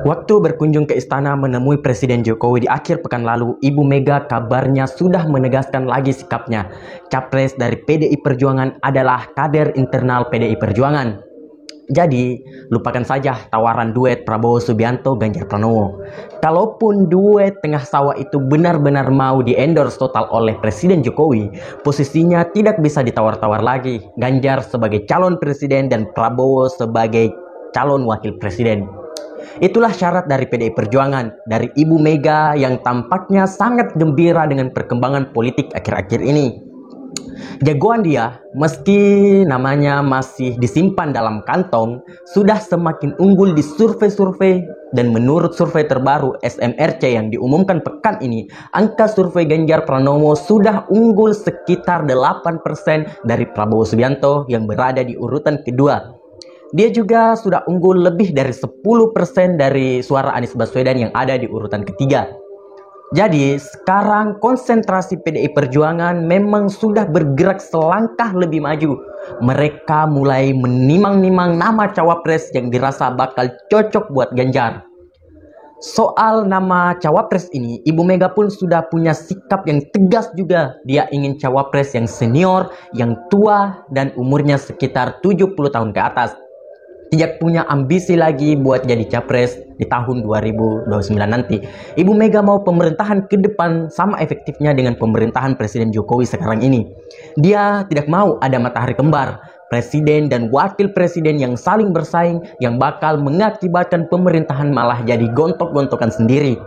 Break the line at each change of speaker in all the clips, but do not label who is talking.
Waktu berkunjung ke istana menemui Presiden Jokowi di akhir pekan lalu, Ibu Mega kabarnya sudah menegaskan lagi sikapnya. Capres dari PDI Perjuangan adalah kader internal PDI Perjuangan. Jadi, lupakan saja tawaran duet Prabowo Subianto Ganjar Pranowo. Kalaupun duet tengah sawah itu benar-benar mau di-endorse total oleh Presiden Jokowi, posisinya tidak bisa ditawar-tawar lagi. Ganjar sebagai calon presiden dan Prabowo sebagai calon wakil presiden. Itulah syarat dari PDI Perjuangan, dari Ibu Mega yang tampaknya sangat gembira dengan perkembangan politik akhir-akhir ini. Jagoan dia, meski namanya masih disimpan dalam kantong, sudah semakin unggul di survei-survei, dan menurut survei terbaru SMRC yang diumumkan pekan ini, angka survei Ganjar Pranowo sudah unggul sekitar 8% dari Prabowo Subianto yang berada di urutan kedua. Dia juga sudah unggul lebih dari 10% dari suara Anies Baswedan yang ada di urutan ketiga. Jadi sekarang konsentrasi PDI Perjuangan memang sudah bergerak selangkah lebih maju. Mereka mulai menimang-nimang nama cawapres yang dirasa bakal cocok buat Ganjar. Soal nama cawapres ini, Ibu Mega pun sudah punya sikap yang tegas juga. Dia ingin cawapres yang senior, yang tua, dan umurnya sekitar 70 tahun ke atas. Tidak punya ambisi lagi buat jadi capres di tahun 2029 nanti. Ibu Mega mau pemerintahan ke depan sama efektifnya dengan pemerintahan Presiden Jokowi sekarang ini. Dia tidak mau ada matahari kembar, presiden dan wakil presiden yang saling bersaing, yang bakal mengakibatkan pemerintahan malah jadi gontok-gontokan sendiri.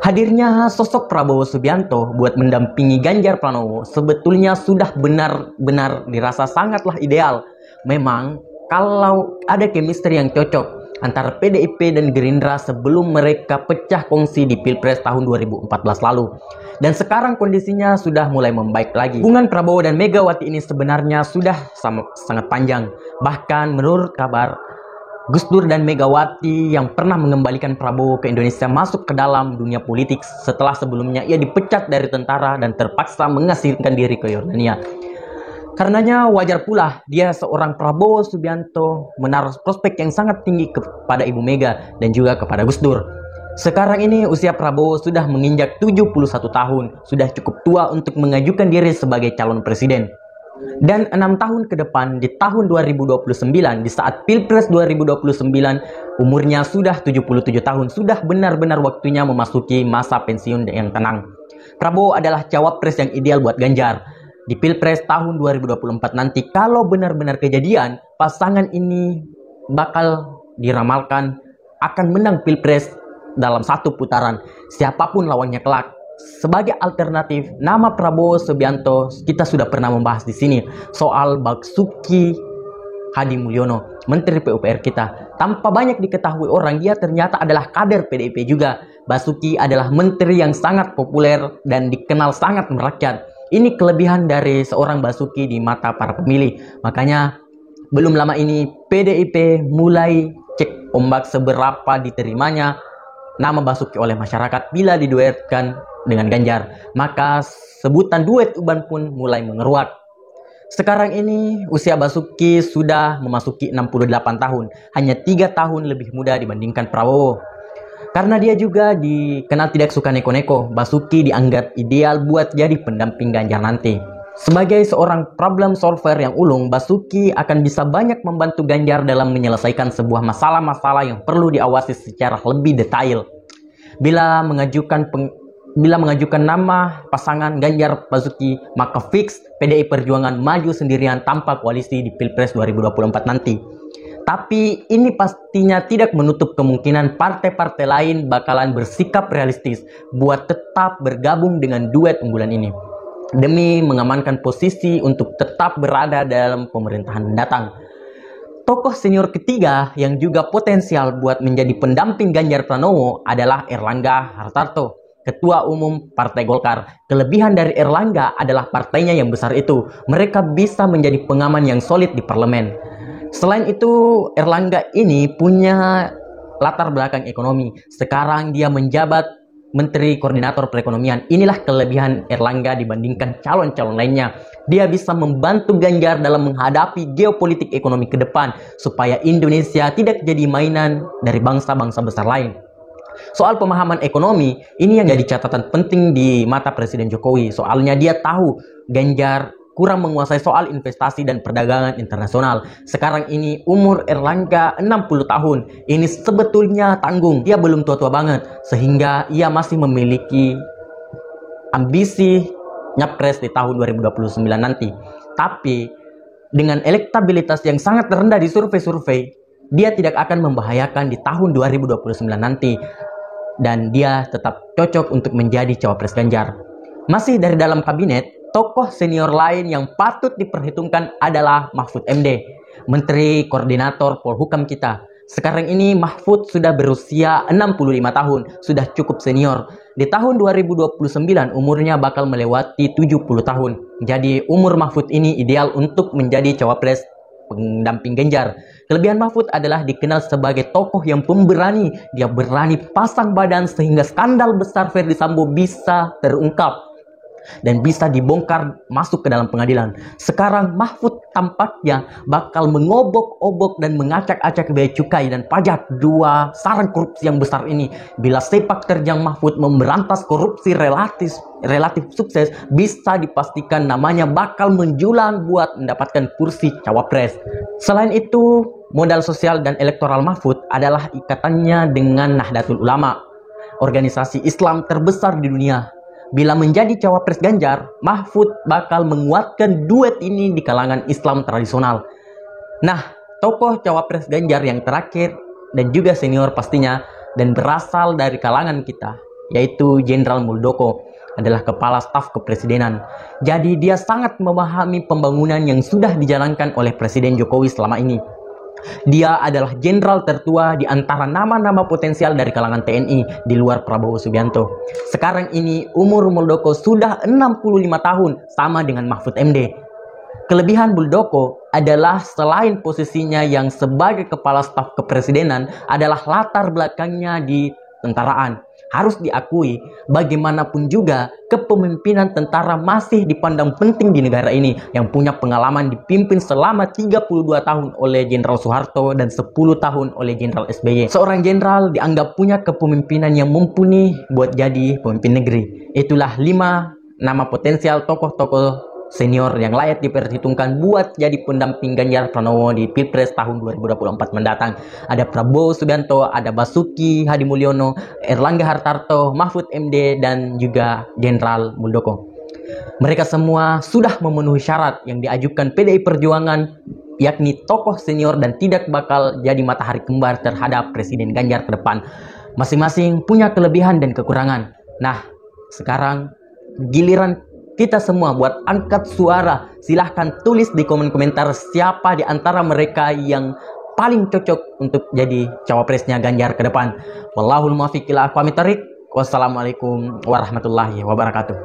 Hadirnya sosok Prabowo Subianto buat mendampingi Ganjar Pranowo sebetulnya sudah benar-benar dirasa sangatlah ideal. Memang kalau ada chemistry yang cocok antara PDIP dan Gerindra sebelum mereka pecah kongsi di Pilpres tahun 2014 lalu. Dan sekarang kondisinya sudah mulai membaik lagi. Hubungan Prabowo dan Megawati ini sebenarnya sudah sangat panjang. Bahkan menurut kabar, Gus Dur dan Megawati yang pernah mengembalikan Prabowo ke Indonesia masuk ke dalam dunia politik setelah sebelumnya ia dipecat dari tentara dan terpaksa mengasingkan diri ke Yordania. Karenanya wajar pula dia seorang Prabowo Subianto menaruh prospek yang sangat tinggi kepada Ibu Mega dan juga kepada Gus Dur. Sekarang ini usia Prabowo sudah menginjak 71 tahun, sudah cukup tua untuk mengajukan diri sebagai calon presiden. Dan 6 tahun ke depan di tahun 2029, di saat Pilpres 2029, umurnya sudah 77 tahun, sudah benar-benar waktunya memasuki masa pensiun yang tenang. Prabowo adalah cawapres yang ideal buat Ganjar. Di Pilpres tahun 2024 nanti, kalau benar-benar kejadian, pasangan ini bakal diramalkan akan menang Pilpres dalam satu putaran, siapapun lawannya kelak. Sebagai alternatif, nama Prabowo Subianto kita sudah pernah membahas di sini soal Basuki Hadi Mulyono, Menteri PUPR kita. Tanpa banyak diketahui orang, dia ternyata adalah kader PDIP juga. Basuki adalah menteri yang sangat populer dan dikenal sangat merakyat. Ini kelebihan dari seorang Basuki di mata para pemilih. Makanya belum lama ini PDIP mulai cek ombak seberapa diterimanya nama Basuki oleh masyarakat bila diduetkan dengan Ganjar. Maka sebutan duet Uban pun mulai mengeruak. Sekarang ini usia Basuki sudah memasuki 68 tahun. Hanya 3 tahun lebih muda dibandingkan Prabowo. Karena dia juga dikenal tidak suka neko-neko, Basuki dianggap ideal buat jadi pendamping Ganjar nanti. Sebagai seorang problem solver yang ulung, Basuki akan bisa banyak membantu Ganjar dalam menyelesaikan sebuah masalah-masalah yang perlu diawasi secara lebih detail. Bila mengajukan nama pasangan Ganjar Basuki, maka fix PDI Perjuangan maju sendirian tanpa koalisi di Pilpres 2024 nanti. Tapi ini pastinya tidak menutup kemungkinan partai-partai lain bakalan bersikap realistis buat tetap bergabung dengan duet unggulan ini, demi mengamankan posisi untuk tetap berada dalam pemerintahan mendatang. Tokoh senior ketiga yang juga potensial buat menjadi pendamping Ganjar Pranowo adalah Erlangga Hartarto, Ketua Umum Partai Golkar. Kelebihan dari Erlangga adalah partainya yang besar itu. Mereka bisa menjadi pengaman yang solid di parlemen. Selain itu, Erlangga ini punya latar belakang ekonomi. Sekarang dia menjabat Menteri Koordinator Perekonomian. Inilah kelebihan Erlangga dibandingkan calon-calon lainnya. Dia bisa membantu Ganjar dalam menghadapi geopolitik ekonomi ke depan supaya Indonesia tidak jadi mainan dari bangsa-bangsa besar lain. Soal pemahaman ekonomi, ini yang jadi catatan penting di mata Presiden Jokowi. Soalnya dia tahu Ganjar kurang menguasai soal investasi dan perdagangan internasional. Sekarang ini umur Erlangga 60 tahun. Ini sebetulnya tanggung. Dia belum tua-tua banget. Sehingga ia masih memiliki ambisi nyapres di tahun 2029 nanti. Tapi dengan elektabilitas yang sangat rendah di survei-survei, dia tidak akan membahayakan di tahun 2029 nanti. Dan dia tetap cocok untuk menjadi cawapres Ganjar. Masih dari dalam kabinet, tokoh senior lain yang patut diperhitungkan adalah Mahfud MD, Menteri Koordinator Polhukam kita. Sekarang ini Mahfud sudah berusia 65 tahun, sudah cukup senior. Di tahun 2029 umurnya bakal melewati 70 tahun. Jadi umur Mahfud ini ideal untuk menjadi cawapres pendamping Ganjar. Kelebihan Mahfud adalah dikenal sebagai tokoh yang pemberani. Dia berani pasang badan sehingga skandal besar Ferdy Sambo bisa terungkap dan bisa dibongkar masuk ke dalam pengadilan. Sekarang Mahfud tampaknya bakal mengobok-obok dan mengacak-acak bea cukai dan pajak, dua sarang korupsi yang besar ini. Bila sepak terjang Mahfud memberantas korupsi relatif sukses, bisa dipastikan namanya bakal menjulang buat mendapatkan kursi cawapres. Selain itu, modal sosial dan elektoral Mahfud adalah ikatannya dengan Nahdlatul Ulama, organisasi Islam terbesar di dunia. Bila menjadi cawapres Ganjar, Mahfud bakal menguatkan duet ini di kalangan Islam tradisional. Nah, tokoh cawapres Ganjar yang terakhir dan juga senior pastinya dan berasal dari kalangan kita, yaitu Jenderal Muldoko, adalah kepala staf kepresidenan. Jadi dia sangat memahami pembangunan yang sudah dijalankan oleh Presiden Jokowi selama ini. Dia adalah jenderal tertua di antara nama-nama potensial dari kalangan TNI di luar Prabowo Subianto. Sekarang ini umur Muldoko sudah 65 tahun, sama dengan Mahfud MD. Kelebihan Muldoko adalah selain posisinya yang sebagai kepala staf kepresidenan adalah latar belakangnya di tentaraan. Harus diakui, bagaimanapun juga kepemimpinan tentara masih dipandang penting di negara ini, yang punya pengalaman dipimpin selama 32 tahun oleh Jenderal Soeharto dan 10 tahun oleh Jenderal SBY. Seorang jenderal dianggap punya kepemimpinan yang mumpuni buat jadi pemimpin negeri. Itulah 5 nama potensial tokoh-tokoh senior yang layak diperhitungkan buat jadi pendamping Ganjar Pranowo di Pilpres tahun 2024 mendatang. Ada Prabowo Subianto, ada Basuki Hadi Mulyono, Erlangga Hartarto, Mahfud MD, dan juga Jenderal Muldoko. Mereka semua sudah memenuhi syarat yang diajukan PDI Perjuangan, yakni tokoh senior dan tidak bakal jadi matahari kembar terhadap Presiden Ganjar ke depan. Masing-masing punya kelebihan dan kekurangan. Nah, sekarang giliran kita semua buat angkat suara. Silahkan tulis di kolom komentar siapa di antara mereka yang paling cocok untuk jadi cawapresnya Ganjar ke depan. Wallahul muwaffiq ila aqwamit thoriq. Wassalamualaikum warahmatullahi wabarakatuh.